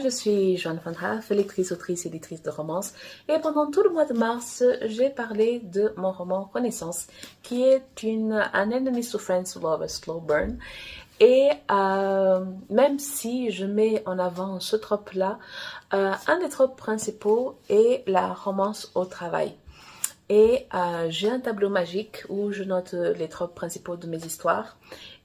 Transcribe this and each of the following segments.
je suis Joanne Van Raaf, lectrice, autrice, éditrice de romance. Et pendant tout le mois de mars, j'ai parlé de mon roman Renaissance, qui est un enemies to friends love, a slow burn. Et même si je mets en avant ce trope-là, un des tropes principaux est la romance au travail. Et j'ai un tableau magique où je note les tropes principaux de mes histoires.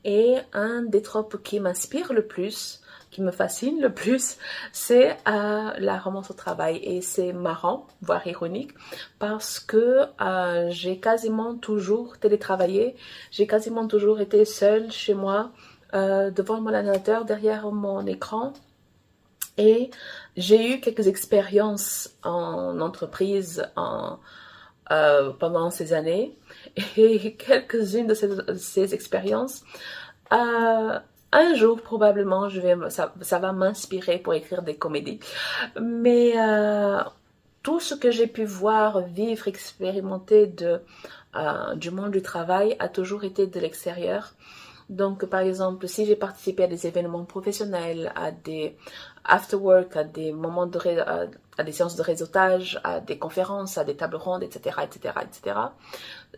Et un des tropes qui m'inspire le plus, qui me fascine le plus, c'est la romance au travail. Et c'est marrant, voire ironique, parce que j'ai quasiment toujours télétravaillé, j'ai quasiment toujours été seule chez moi, devant mon ordinateur, derrière mon écran. Et j'ai eu quelques expériences en entreprise pendant ces années. Et quelques-unes de ces expériences, un jour probablement, ça va m'inspirer pour écrire des comédies. Mais tout ce que j'ai pu voir, vivre, expérimenter du monde du travail a toujours été de l'extérieur. Donc, par exemple, si j'ai participé à des événements professionnels, à des after-work, à des moments à des séances de réseautage, à des conférences, à des tables rondes, etc., etc., etc.,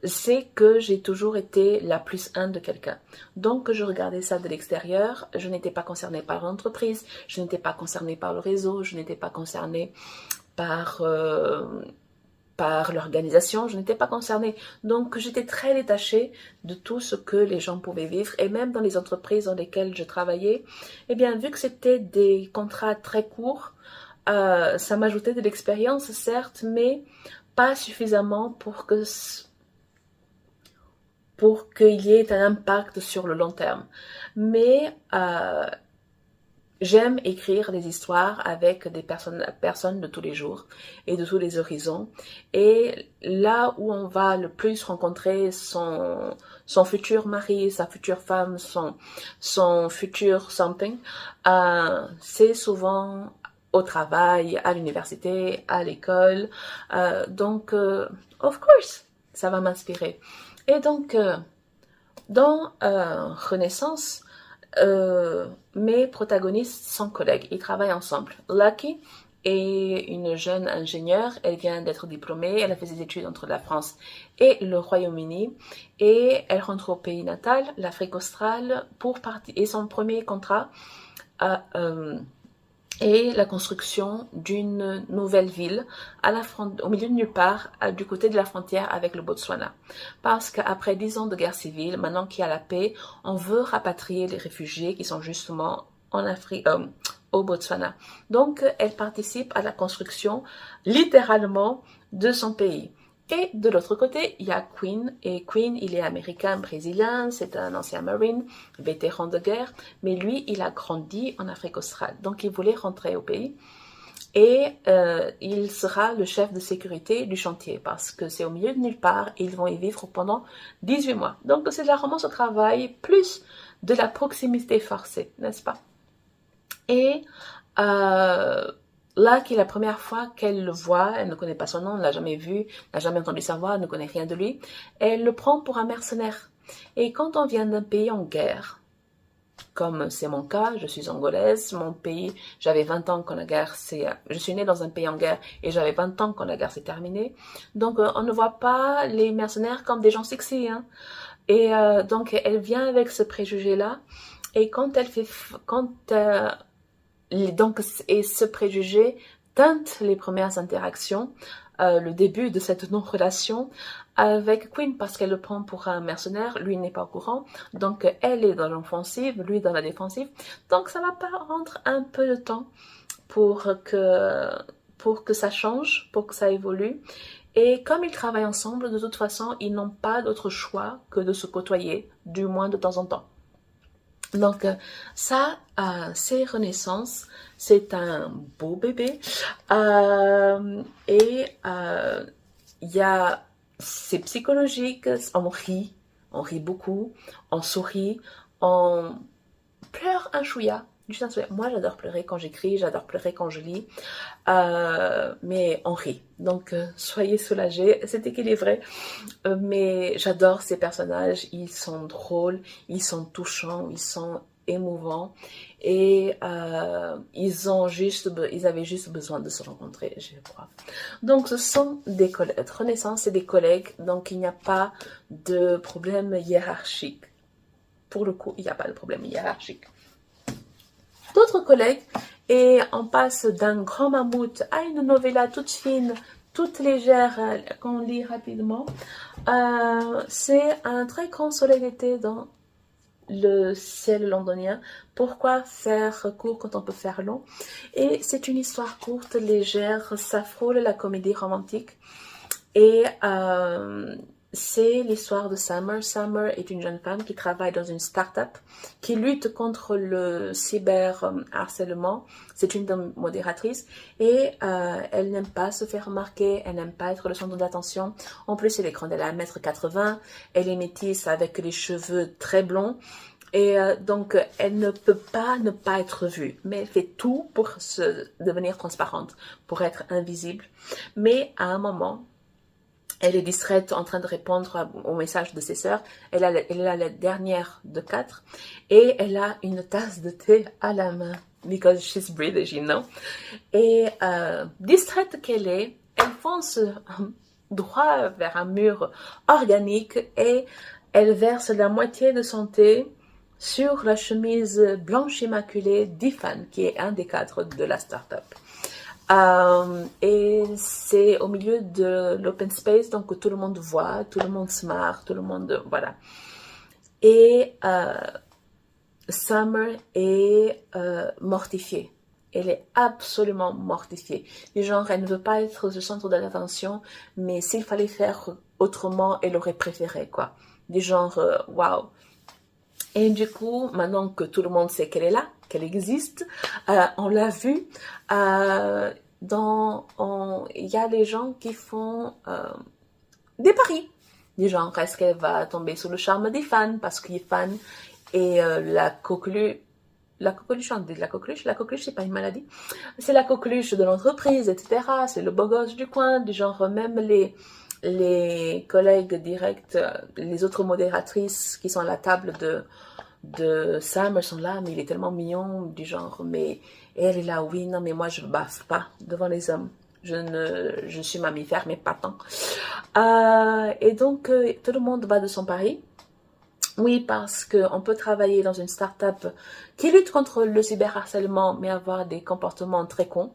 c'est que j'ai toujours été la plus un de quelqu'un. Donc, je regardais ça de l'extérieur. Je n'étais pas concernée par l'entreprise, je n'étais pas concernée par le réseau, je n'étais pas concernée par l'organisation, je n'étais pas concernée. Donc, j'étais très détachée de tout ce que les gens pouvaient vivre. Et même dans les entreprises dans lesquelles je travaillais, eh bien, vu que c'était des contrats très courts, ça m'ajoutait de l'expérience, certes, mais pas suffisamment pour qu'il y ait un impact sur le long terme. Mais j'aime écrire des histoires avec des personnes de tous les jours et de tous les horizons. Et là où on va le plus rencontrer son futur mari, sa future femme, son futur something, c'est souvent au travail, à l'université, à l'école. Donc, of course, ça va m'inspirer. Et donc, dans Renaissance, mes protagonistes sont collègues, ils travaillent ensemble. Lucky est une jeune ingénieure, elle vient d'être diplômée, elle a fait ses études entre la France et le Royaume-Uni et elle rentre au pays natal, l'Afrique australe, pour partir. Et son premier contrat est la construction d'une nouvelle ville au milieu de nulle part, du côté de la frontière avec le Botswana. Parce qu'après 10 ans de guerre civile, maintenant qu'il y a la paix, on veut rapatrier les réfugiés qui sont justement en Afrique, au Botswana. Donc, elle participe à la construction, littéralement, de son pays. Et de l'autre côté, il y a Quinn. Et Quinn, il est américain-brésilien, c'est un ancien marine, vétéran de guerre. Mais lui, il a grandi en Afrique australe. Donc, il voulait rentrer au pays. Et il sera le chef de sécurité du chantier. Parce que c'est au milieu de nulle part. Et ils vont y vivre pendant 18 mois. Donc, c'est de la romance au travail, plus de la proximité forcée, n'est-ce pas? Et là, qui est la première fois qu'elle le voit, elle ne connaît pas son nom, ne l'a jamais vu, n'a jamais entendu sa voix, ne connaît rien de lui, elle le prend pour un mercenaire. Et quand on vient d'un pays en guerre, comme c'est mon cas, je suis angolaise, mon pays, j'avais 20 ans quand la guerre je suis née dans un pays en guerre et j'avais 20 ans quand la guerre s'est terminée. Donc, on ne voit pas les mercenaires comme des gens sexy, hein. Et donc, elle vient avec ce préjugé-là. Et et ce préjugé teinte les premières interactions, le début de cette non-relation avec Quinn, parce qu'elle le prend pour un mercenaire, lui n'est pas au courant, donc elle est dans l'offensive, lui dans la défensive, donc ça va prendre un peu de temps pour que ça change, pour que ça évolue. Et comme ils travaillent ensemble, de toute façon, ils n'ont pas d'autre choix que de se côtoyer, du moins de temps en temps. Donc ça, c'est Renaissance, c'est un beau bébé et c'est psychologique, on rit beaucoup, on sourit, on pleure un chouïa. Moi, j'adore pleurer quand j'écris, j'adore pleurer quand je lis, mais on rit. Donc, soyez soulagés, c'est équilibré. Mais j'adore ces personnages, ils sont drôles, ils sont touchants, ils sont émouvant et ils avaient juste besoin de se rencontrer, je crois. Donc ce sont des collègues, Renaissance et des collègues, donc il n'y a pas de problème hiérarchique. Pour le coup, il n'y a pas de problème hiérarchique. D'autres collègues, et on passe d'un grand mammouth à une novella toute fine, toute légère, qu'on lit rapidement. C'est un très grand soleil d'été dans le ciel londonien. Pourquoi faire court quand on peut faire long? Et c'est une histoire courte, légère, ça frôle la comédie romantique. Et c'est l'histoire de Summer. Summer est une jeune femme qui travaille dans une start-up qui lutte contre le cyberharcèlement. C'est une modératrice et elle n'aime pas se faire remarquer, elle n'aime pas être le centre d'attention. En plus, elle est grande, elle a 1,80 m, elle est métisse avec les cheveux très blonds. Et donc, elle ne peut pas ne pas être vue, mais elle fait tout pour devenir transparente, pour être invisible. Mais à un moment, elle est distraite en train de répondre au message de ses sœurs. Elle est la dernière de 4 et elle a une tasse de thé à la main. Because she's British, you know. Et distraite qu'elle est, elle fonce droit vers un mur organique et elle verse la moitié de son thé sur la chemise blanche immaculée d'Ifan, qui est un des cadres de la start-up. Et c'est au milieu de l'open space, donc tout le monde voit, tout le monde se marre, tout le monde, voilà. Et Summer est mortifiée. Elle est absolument mortifiée. Du genre, elle ne veut pas être le centre de l'attention, mais s'il fallait faire autrement, elle aurait préféré, quoi. Du genre, waouh. Et du coup, maintenant que tout le monde sait qu'elle est là, qu'elle existe, on l'a vu, il y a des gens qui font des paris. Du genre, est-ce qu'elle va tomber sous le charme d'Ifan, parce qu'Ifan est la coqueluche, c'est pas une maladie, c'est la coqueluche de l'entreprise, etc. C'est le beau gosse du coin, du genre, même les collègues directs, les autres modératrices qui sont à la table de Sam, sont là, mais il est tellement mignon, du genre, mais elle est là, oui, non, mais moi je ne baffe pas devant les hommes. Je suis mammifère, mais pas tant. Et donc, tout le monde va de son pari. Oui, parce qu'on peut travailler dans une start-up qui lutte contre le cyberharcèlement, mais avoir des comportements très cons.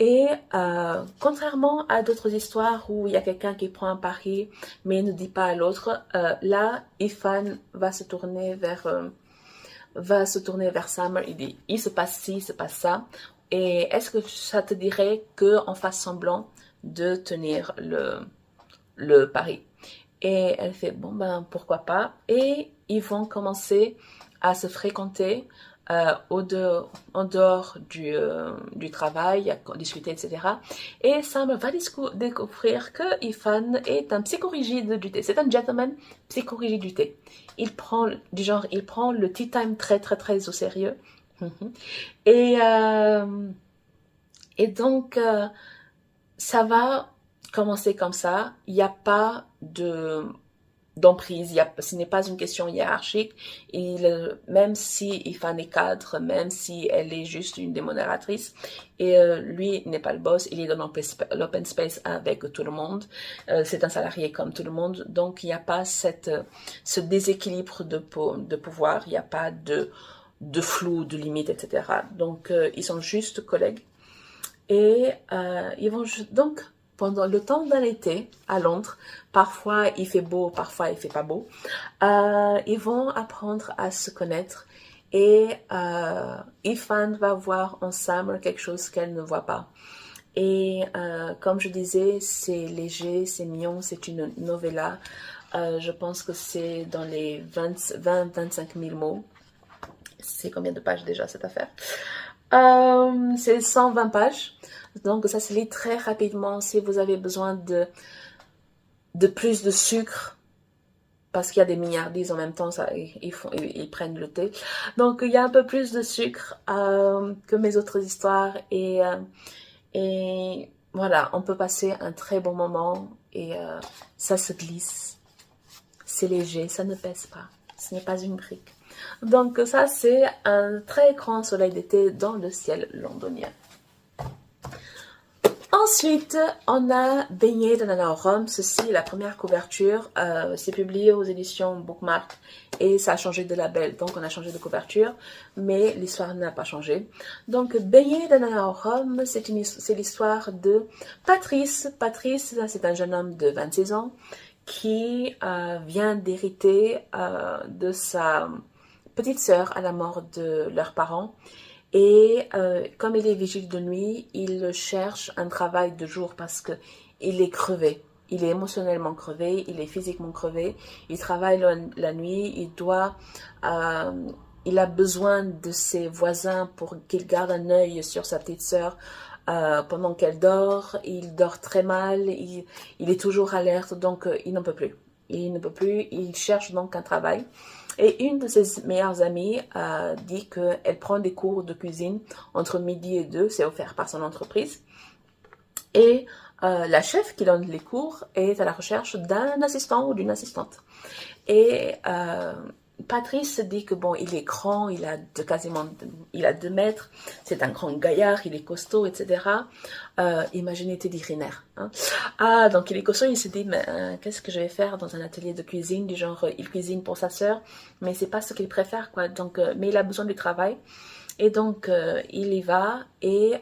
Et contrairement à d'autres histoires où il y a quelqu'un qui prend un pari mais ne dit pas à l'autre, là, Ifan va se tourner vers Summer. Il dit, il se passe ci, il se passe ça. Et est-ce que ça te dirait qu'on fasse semblant de tenir le pari? Et elle fait, bon ben pourquoi pas. Et ils vont commencer à se fréquenter en dehors du travail, à discuter, etc. Et Sam va découvrir que Ifan est un psychorigide du thé. C'est un gentleman psychorigide du thé. Il prend le tea time très très très au sérieux. Et donc ça va commencer comme ça. Il n'y a pas d'emprise, ce n'est pas une question hiérarchique. Même si Ifan est cadre, même si elle est juste une des modératrices, et lui n'est pas le boss, il est dans l'open space avec tout le monde. C'est un salarié comme tout le monde, donc il n'y a pas ce déséquilibre de pouvoir, il n'y a pas de flou, de limite, etc. Donc ils sont juste collègues. Et ils vont donc pendant le temps d'un été à Londres, parfois il fait beau, parfois il fait pas beau, ils vont apprendre à se connaître et Ifan va voir en Summer quelque chose qu'elle ne voit pas. Et comme je disais, c'est léger, c'est mignon, c'est une novella. Je pense que c'est dans les 20-25 000 mots. C'est combien de pages déjà cette affaire? C'est 120 pages. Donc ça se lit très rapidement. Si vous avez besoin de plus de sucre, parce qu'il y a des milliardises en même temps, ils prennent le thé. Donc il y a un peu plus de sucre que mes autres histoires. Et voilà, on peut passer un très bon moment. Et ça se glisse. C'est léger, ça ne pèse pas. Ce n'est pas une brique. Donc ça, c'est un très grand soleil d'été dans le ciel londonien. Ensuite, on a Baigné de Nana Rome. Ceci, la première couverture, c'est publié aux éditions Bookmark et ça a changé de label. Donc, on a changé de couverture, mais l'histoire n'a pas changé. Donc, Baigné de Nana Rome, c'est l'histoire de Patrice. Patrice, c'est un jeune homme de 26 ans qui vient d'hériter de sa petite sœur à la mort de leurs parents. Et comme il est vigile de nuit, il cherche un travail de jour parce que il est crevé. Il est émotionnellement crevé, il est physiquement crevé. Il travaille la nuit, il a besoin de ses voisins pour qu'il garde un œil sur sa petite sœur pendant qu'elle dort. Il dort très mal, il est toujours alerte, donc il n'en peut plus. Il ne peut plus, il cherche donc un travail. Et une de ses meilleures amies dit qu'elle prend des cours de cuisine entre midi et 2, c'est offert par son entreprise. Et la chef qui donne les cours est à la recherche d'un assistant ou d'une assistante. Et Patrice dit que bon, il est grand, il a 2 mètres, c'est un grand gaillard, il est costaud, etc. Imaginez Teddy Riner. Hein. Ah, donc il est costaud, il se dit, mais qu'est-ce que je vais faire dans un atelier de cuisine, du genre, il cuisine pour sa sœur, mais c'est pas ce qu'il préfère, quoi. Donc, mais il a besoin du travail. Et donc, il y va et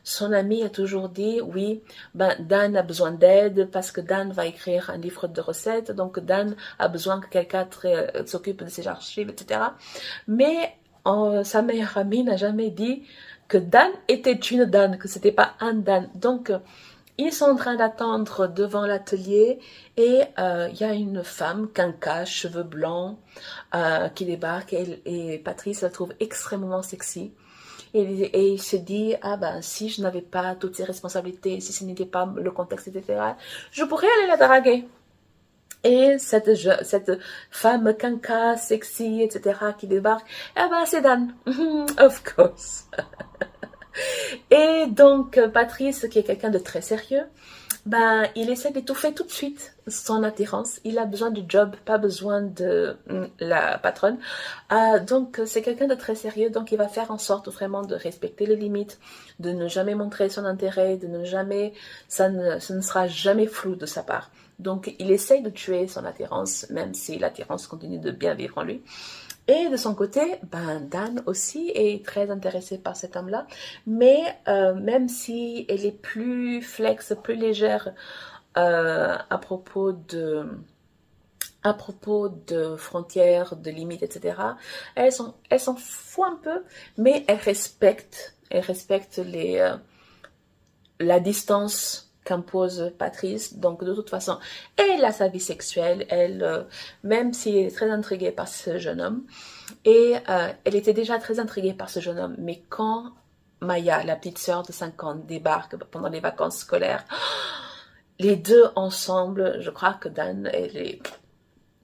son ami a toujours dit, oui, ben, Dan a besoin d'aide parce que Dan va écrire un livre de recettes, donc Dan a besoin que quelqu'un s'occupe de ses archives, etc. Mais sa meilleure amie n'a jamais dit que Dan était une Dan, que c'était pas un Dan. Donc, ils sont en train d'attendre devant l'atelier et il y a une femme, quinca, cheveux blancs, qui débarque et Patrice la trouve extrêmement sexy. Et il se dit, ah ben si je n'avais pas toutes ces responsabilités, si ce n'était pas le contexte, etc., je pourrais aller la draguer. Et cette femme quinca, sexy, etc., qui débarque, eh ben c'est Dan, of course. Et donc Patrice, qui est quelqu'un de très sérieux, ben, il essaie d'étouffer tout de suite son attirance. Il a besoin du job, pas besoin de la patronne. Donc, c'est quelqu'un de très sérieux. Donc, il va faire en sorte vraiment de respecter les limites, de ne jamais montrer son intérêt, de ne jamais, ça ne sera jamais flou de sa part. Donc, il essaye de tuer son attirance, même si l'attirance continue de bien vivre en lui. Et de son côté, ben Dan aussi est très intéressée par cet homme-là, mais même si elle est plus flex, plus légère à propos de frontières, de limites, etc., elle s'en fout un peu, mais elle respecte la distance qu'impose Patrice. Donc de toute façon, elle a sa vie sexuelle, même si elle est très intriguée par ce jeune homme, et elle était déjà très intriguée par ce jeune homme, mais quand Maya, la petite sœur de 5 ans, débarque pendant les vacances scolaires, les deux ensemble, je crois que Dan, elle est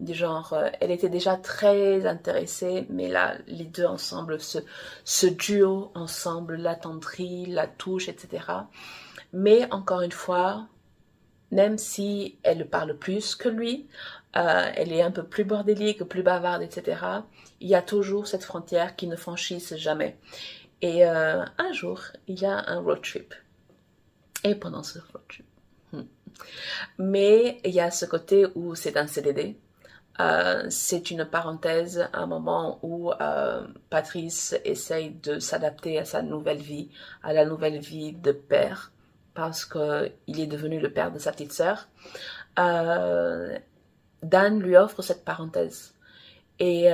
du genre, elle était déjà très intéressée, mais là, les deux ensemble, ce duo ensemble, l'attendrit, la touche, etc. Mais encore une fois, même si elle parle plus que lui, elle est un peu plus bordélique, plus bavarde, etc., il y a toujours cette frontière qui ne franchisse jamais. Et un jour, il y a un road trip. Et pendant ce road trip, mais il y a ce côté où c'est un CDD. C'est une parenthèse, un moment où Patrice essaye de s'adapter à sa nouvelle vie, à la nouvelle vie de père, parce qu'il est devenu le père de sa petite sœur. Dan lui offre cette parenthèse. Et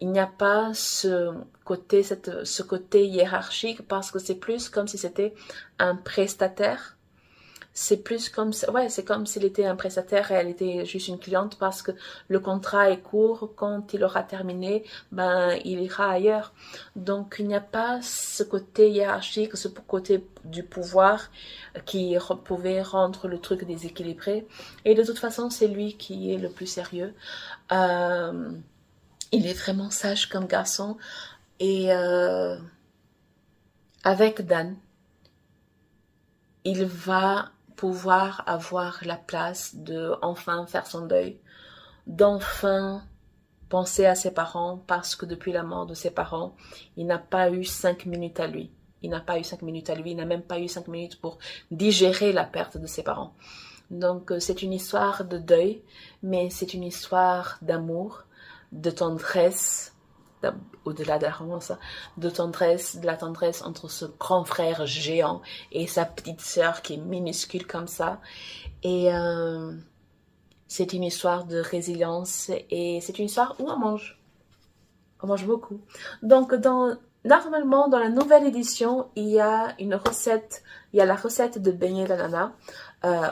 il n'y a pas ce côté hiérarchique, parce que c'est plus comme si c'était un prestataire. C'est plus comme, ouais, c'est comme s'il était un prestataire et elle était juste une cliente, parce que le contrat est court. Quand il aura terminé, ben, il ira ailleurs. Donc, il n'y a pas ce côté hiérarchique, ce côté du pouvoir qui pouvait rendre le truc déséquilibré. Et de toute façon, c'est lui qui est le plus sérieux. Il est vraiment sage comme garçon. Et avec Dan, il va pouvoir avoir la place de enfin faire son deuil, d'enfin penser à ses parents parce que depuis la mort de ses parents, il n'a pas eu 5 minutes à lui. Il n'a pas eu 5 minutes à lui, il n'a même pas eu 5 minutes pour digérer la perte de ses parents. Donc c'est une histoire de deuil, mais c'est une histoire d'amour, de tendresse, au-delà de la romance, de tendresse, de la tendresse entre ce grand frère géant et sa petite sœur qui est minuscule comme ça. Et c'est une histoire de résilience et c'est une histoire où on mange. On mange beaucoup. Donc, normalement, dans la nouvelle édition, il y a une recette, il y a la recette de beignets d'ananas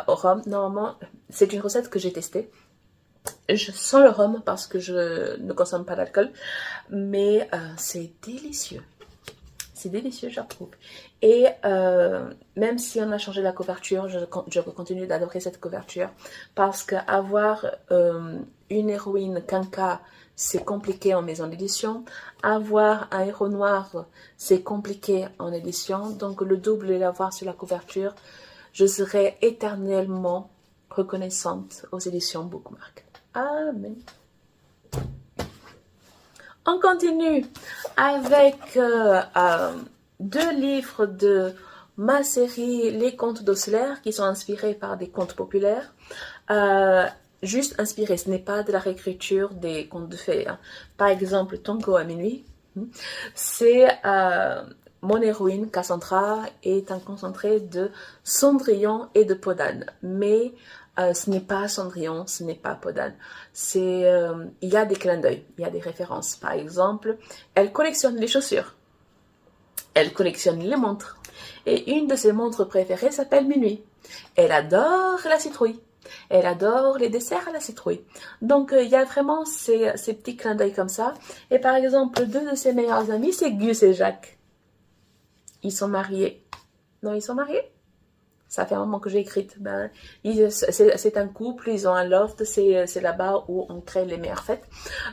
au rhum. Normalement, c'est une recette que j'ai testée. Je sens le rhum parce que je ne consomme pas d'alcool, mais c'est délicieux. C'est délicieux, je trouve. Et même si on a changé la couverture, je continue d'adorer cette couverture parce qu'avoir une héroïne quinca, c'est compliqué en maison d'édition. Avoir un héros noir, c'est compliqué en édition. Donc le double et l'avoir sur la couverture, je serai éternellement reconnaissante aux éditions Bookmark. Amen. On continue avec 2 livres de ma série Les Contes d'Osler qui sont inspirés par des contes populaires. Juste inspirés, ce n'est pas de la réécriture des contes de fées. Hein. Par exemple, Tango à minuit, c'est mon héroïne Cassandra est un concentré de Cendrillon et de Podane. Mais ce n'est pas Cendrillon, ce n'est pas Podane. Il y a des clins d'œil, il y a des références. Par exemple, elle collectionne les chaussures. Elle collectionne les montres. Et une de ses montres préférées s'appelle Minuit. Elle adore la citrouille. Elle adore les desserts à la citrouille. Donc, il y a vraiment ces petits clins d'œil comme ça. Et par exemple, 2 de ses meilleurs amis, c'est Gus et Jacques. Ils sont mariés. Non, ils sont mariés? Ça fait un moment que j'ai écrit. Ben, c'est un couple, ils ont un loft, c'est là-bas où on crée les meilleures fêtes.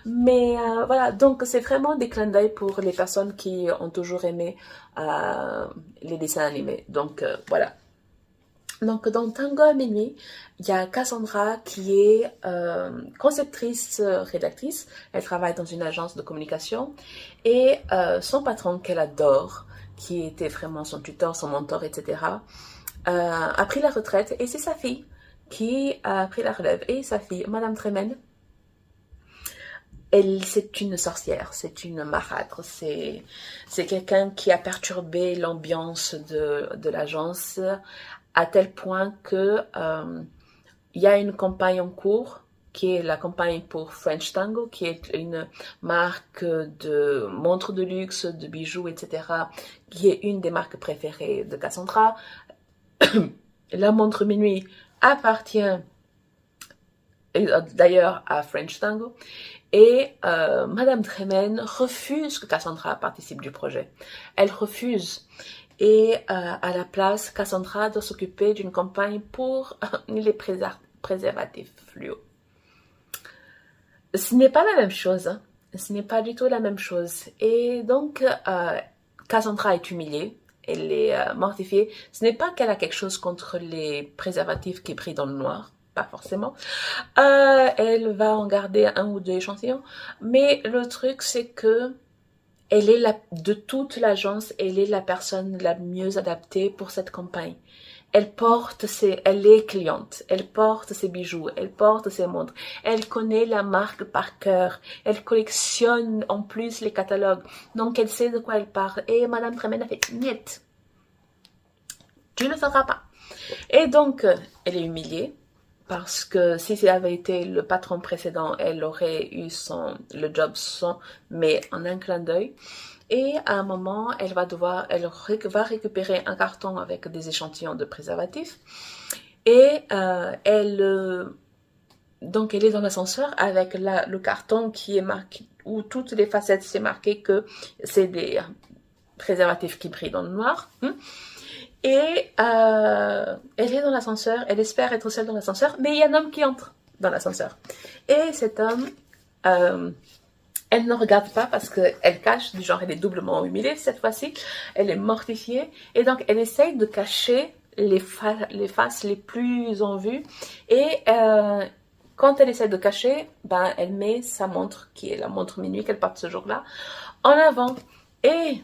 Mais voilà, donc c'est vraiment des clins d'œil pour les personnes qui ont toujours aimé les dessins animés. Donc voilà. Donc dans Tango à minuit, il y a Cassandra qui est conceptrice, rédactrice. Elle travaille dans une agence de communication. Et son patron qu'elle adore, qui était vraiment son tuteur, son mentor, etc., a pris la retraite et c'est sa fille qui a pris la relève. Et sa fille, Madame Tremen, c'est une sorcière, c'est une marâtre, c'est quelqu'un qui a perturbé l'ambiance de l'agence à tel point que il y a une campagne en cours qui est la campagne pour French Tango, qui est une marque de montres de luxe, de bijoux, etc., qui est une des marques préférées de Cassandra. La montre minuit appartient d'ailleurs à French Tango. Et Madame Tremen refuse que Cassandra participe du projet. Elle refuse. Et à la place, Cassandra doit s'occuper d'une campagne pour les préservatifs fluo. Ce n'est pas la même chose. Hein. Ce n'est pas du tout la même chose. Et donc, Cassandra est humiliée. Elle est mortifiée. Ce n'est pas qu'elle a quelque chose contre les préservatifs qui brillent dans le noir. Pas forcément. Elle va en garder 1 ou 2 échantillons. Mais le truc, c'est que elle est de toute l'agence, elle est la personne la mieux adaptée pour cette campagne. Elle est cliente, elle porte ses bijoux, elle porte ses montres, elle connaît la marque par cœur, elle collectionne en plus les catalogues, donc elle sait de quoi elle parle. Et Madame Tremen a fait « Niet, tu ne le feras pas ». Et donc, elle est humiliée, parce que si ça avait été le patron précédent, elle aurait eu le job mais en un clin d'œil. Et à un moment, elle va récupérer un carton avec des échantillons de préservatifs. Et donc elle est dans l'ascenseur avec le carton qui est marqué, où toutes les facettes, c'est marqué que c'est des préservatifs qui brillent dans le noir. Et elle est dans l'ascenseur, elle espère être seule dans l'ascenseur, mais il y a un homme qui entre dans l'ascenseur. Et cet homme, elle ne regarde pas parce qu'elle cache, du genre elle est doublement humiliée cette fois-ci, elle est mortifiée, et donc elle essaye de cacher les faces les plus en vue, et Quand elle essaie de cacher, ben, elle met sa montre, qui est la montre minuit qu'elle porte ce jour-là, en avant. Et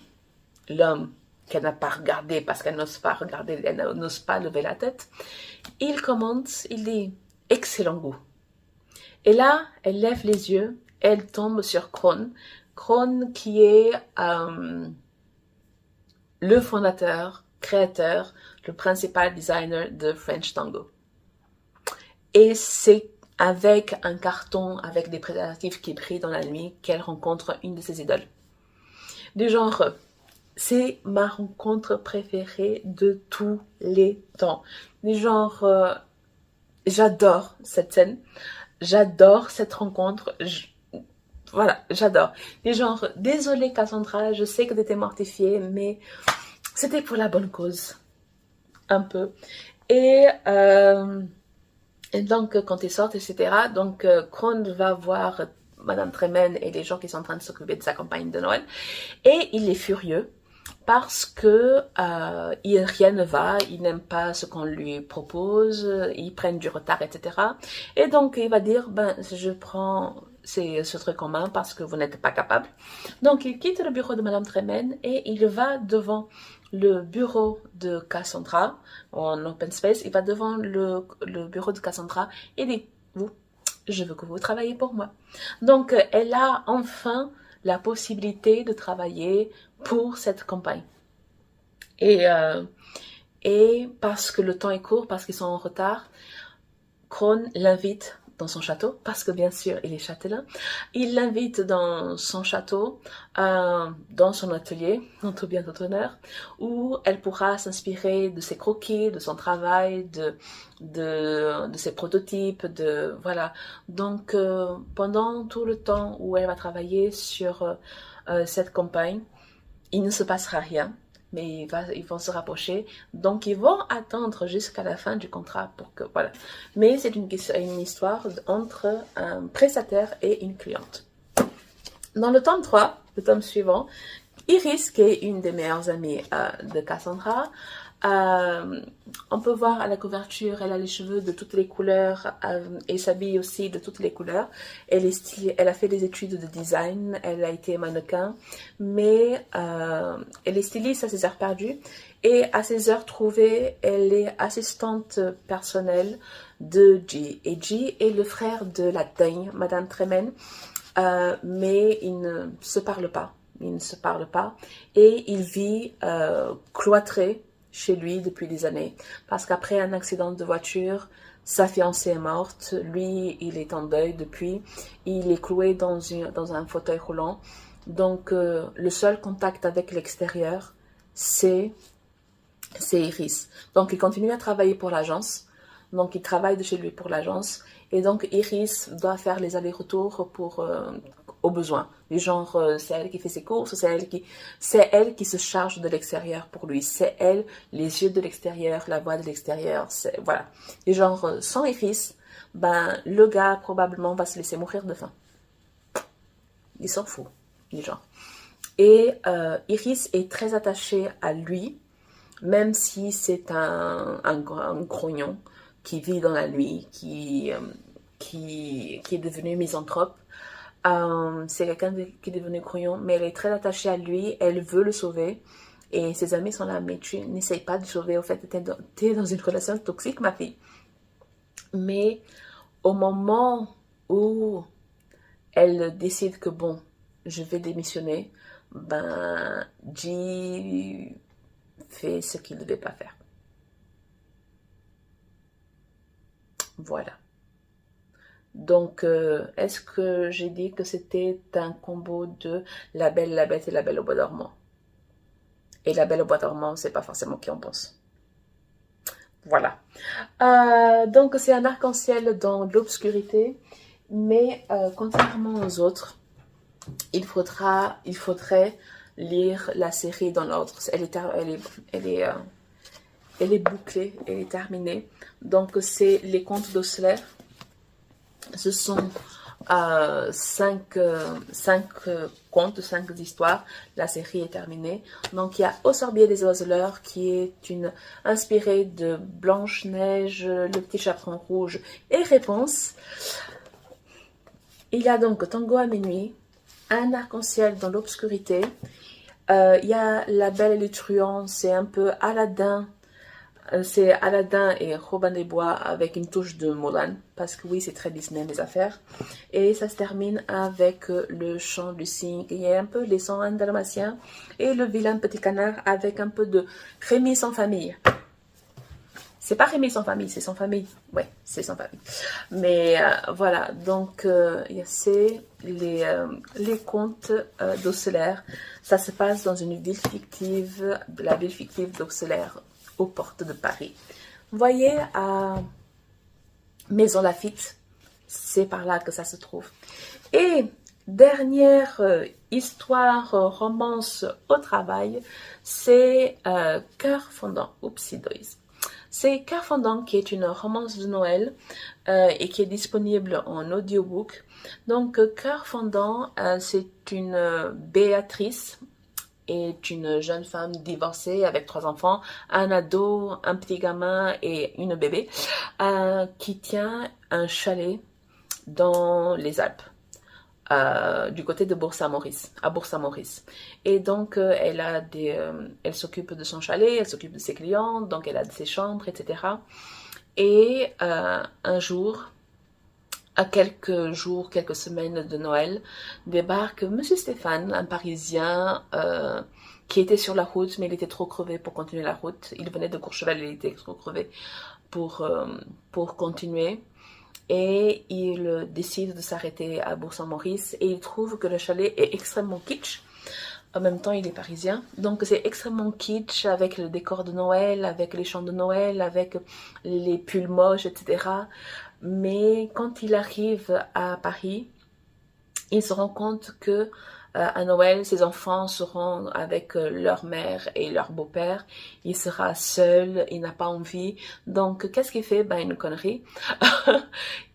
l'homme qu'elle n'a pas regardé parce qu'elle n'ose pas regarder, elle n'ose pas lever la tête, il commente, il dit « excellent goût ». Et là, elle lève les yeux, elle tombe sur Krohn. Krohn qui est le fondateur, créateur, le principal designer de French Tango. Et c'est avec un carton, avec des préservatifs qui brillent dans la nuit, qu'elle rencontre une de ses idoles. Du genre, c'est ma rencontre préférée de tous les temps. Du genre, j'adore cette scène, j'adore cette rencontre, voilà, j'adore. Du genre, désolée Cassandra, je sais que tu étais mortifiée, mais c'était pour la bonne cause, un peu. Et donc, quand ils sortent, etc., donc Krohn va voir Madame Tremen et les gens qui sont en train de s'occuper de sa campagne de Noël, et il est furieux parce que rien ne va, il n'aime pas ce qu'on lui propose, ils prennent du retard, etc. Et donc, il va dire, ben, je prends ce truc en main parce que vous n'êtes pas capable. Donc, il quitte le bureau de Madame Tremen et il va devant le bureau de Cassandra, en open space, il va devant le bureau de Cassandra et dit, vous, je veux que vous travaillez pour moi. Donc, elle a enfin la possibilité de travailler pour cette campagne. Et parce que le temps est court, parce qu'ils sont en retard, Krohn l'invite dans son château, parce que bien sûr, il est châtelain. Il l'invite dans son château, dans son atelier, en tout bien tout honneur, où elle pourra s'inspirer de ses croquis, de son travail, de ses prototypes, voilà. Donc, pendant tout le temps où elle va travailler sur cette campagne, il ne se passera rien, mais ils vont se rapprocher. Donc, ils vont attendre jusqu'à la fin du contrat pour que, voilà. Mais c'est une histoire entre un prestataire et une cliente. Dans le tome 3, le tome suivant, Iris, qui est une des meilleures amies de Cassandra, on peut voir à la couverture, elle a les cheveux de toutes les couleurs et s'habille aussi de toutes les couleurs. Elle a fait des études de design, elle a été mannequin, mais elle est styliste à ses heures perdues. Et à ses heures trouvées, elle est assistante personnelle de G. Et G est le frère de la Daigne, Madame Tremen, mais ils ne se parlent pas. Il ne se parle pas et il vit cloîtré chez lui depuis des années parce qu'après un accident de voiture, sa fiancée est morte, lui il est en deuil depuis, il est cloué dans un fauteuil roulant, donc le seul contact avec l'extérieur c'est Iris. Donc il continue à travailler pour l'agence, donc il travaille de chez lui pour l'agence et donc Iris doit faire les allers-retours pour au besoin. Du genre, c'est elle qui fait ses courses, c'est elle qui se charge de l'extérieur pour lui. C'est elle, les yeux de l'extérieur, la voix de l'extérieur, voilà. Du genre, sans Iris, ben, le gars probablement va se laisser mourir de faim. Il s'en fout, du genre. Et Iris est très attachée à lui, même si c'est un grognon qui vit dans la nuit, qui est devenu misanthrope. C'est quelqu'un qui est devenu grognon, mais elle est très attachée à lui, elle veut le sauver. Et ses amis sont là, mais tu n'essayes pas de le sauver, au fait, tu es dans une relation toxique, ma fille. Mais au moment où elle décide que bon, je vais démissionner, ben, G fait ce qu'il ne devait pas faire. Voilà. Donc, est-ce que j'ai dit que c'était un combo de La Belle, la Bête et La Belle au Bois dormant? Et La Belle au Bois dormant, c'est pas forcément qui en pense. Voilà. Donc, c'est un arc-en-ciel dans l'obscurité, mais contrairement aux autres, il faudrait lire la série dans l'ordre. Elle est bouclée, elle est terminée. Donc, c'est Les Contes d'Osler. Ce sont contes, 5 histoires. La série est terminée. Donc il y a Au sorbier des oiseleurs qui est inspirée de Blanche-Neige, Le petit chaperon rouge et Réponse. Il y a donc Tango à minuit, Un arc-en-ciel dans l'obscurité. Il y a La Belle et les Truands, c'est un peu Aladdin. C'est Aladdin et Robin des Bois avec une touche de Mulan, parce que oui, c'est très Disney les affaires. Et ça se termine avec le chant du cygne, il y a un peu les 101 dalmatiens et le vilain petit canard avec un peu de Rémi sans famille. C'est pas Rémi sans famille, c'est sans famille. Ouais, c'est sans famille. Mais voilà, donc c'est les contes d'Auxerre. Ça se passe dans une ville fictive, la ville fictive d'Auxerre, aux portes de Paris. Vous voyez, à Maison Lafitte, c'est par là que ça se trouve. Et dernière histoire, romance au travail, c'est Cœur fondant. Oupsie doise. C'est Cœur fondant qui est une romance de Noël et qui est disponible en audiobook. Donc Cœur fondant, c'est une Béatrice, est une jeune femme divorcée avec 3 enfants, un ado, un petit gamin et une bébé, qui tient un chalet dans les Alpes. Du côté de Bourg-Saint-Maurice, à Bourg-Saint-Maurice. Et donc, elle s'occupe de son chalet, elle s'occupe de ses clients, donc elle a ses chambres, etc. Et un jour, à quelques jours, quelques semaines de Noël, débarque Monsieur Stéphane, un Parisien qui était sur la route, mais il était trop crevé pour continuer la route. Il venait de Courchevel, il était trop crevé pour continuer. Et il décide de s'arrêter à Bourg-Saint-Maurice et il trouve que le chalet est extrêmement kitsch. En même temps, il est parisien, donc c'est extrêmement kitsch avec le décor de Noël, avec les chants de Noël, avec les pulls moches, etc. Mais quand il arrive à Paris, il se rend compte que à Noël, ses enfants seront avec leur mère et leur beau-père. Il sera seul, il n'a pas envie. Donc, qu'est-ce qu'il fait? Ben, une connerie.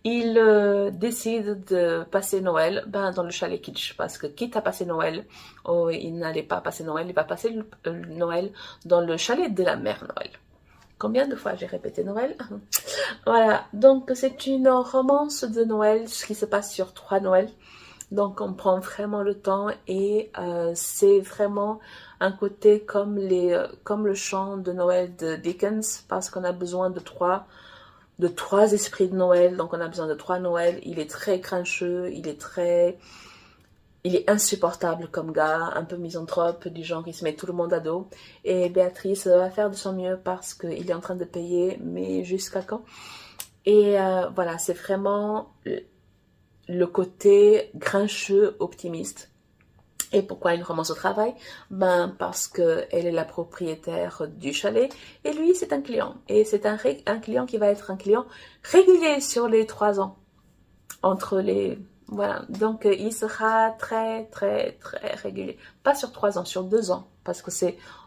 Il décide de passer Noël dans le chalet kitsch. Parce que quitte à passer Noël, il n'allait pas passer Noël, il va passer le Noël dans le chalet de la mère Noël. Combien de fois j'ai répété Noël? Voilà, donc c'est une romance de Noël, ce qui se passe sur 3 Noëls. Donc on prend vraiment le temps et c'est vraiment un côté comme le chant de Noël de Dickens, parce qu'on a besoin de trois esprits de Noël, donc on a besoin de 3 Noëls. Il est très grincheux, il est insupportable comme gars, un peu misanthrope, du genre il se met tout le monde à dos. Et Béatrice va faire de son mieux parce qu'il est en train de payer, mais jusqu'à quand? Et voilà, c'est vraiment le côté grincheux, optimiste. Et pourquoi une romance au travail? Ben parce qu'elle est la propriétaire du chalet et lui c'est un client. Et c'est un client qui va être un client régulier sur les 3 ans. Voilà, donc il sera très très très régulier. Pas sur 3 ans, sur 2 ans. Parce que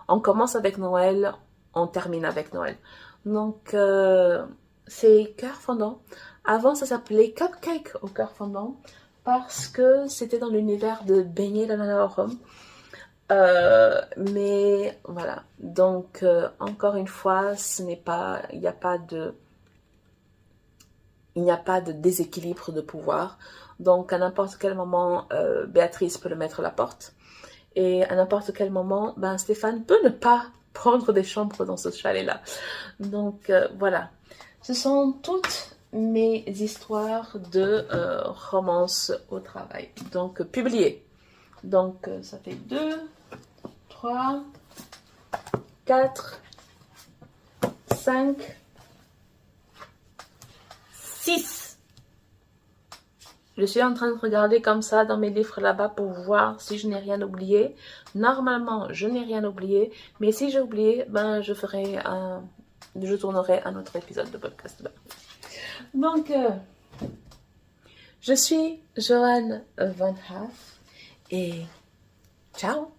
on commence avec Noël, on termine avec Noël. Donc c'est Cœur fondant. Avant, ça s'appelait Cupcake au cœur fondant parce que c'était dans l'univers de Beignets d'ananas au rhum. Mais voilà, donc encore une fois, il n'y a pas de déséquilibre de pouvoir. Donc à n'importe quel moment, Béatrice peut le mettre à la porte. Et à n'importe quel moment, Stéphane peut ne pas prendre des chambres dans ce chalet-là. Donc voilà, ce sont toutes mes histoires de romance au travail. Donc, publiées. Donc, ça fait 2, 3, 4, 5, 6. Je suis en train de regarder comme ça dans mes livres là-bas pour voir si je n'ai rien oublié. Normalement, je n'ai rien oublié. Mais si j'ai oublié, je tournerai un autre épisode de podcast. Donc, je suis Joanne Van Haaf et ciao!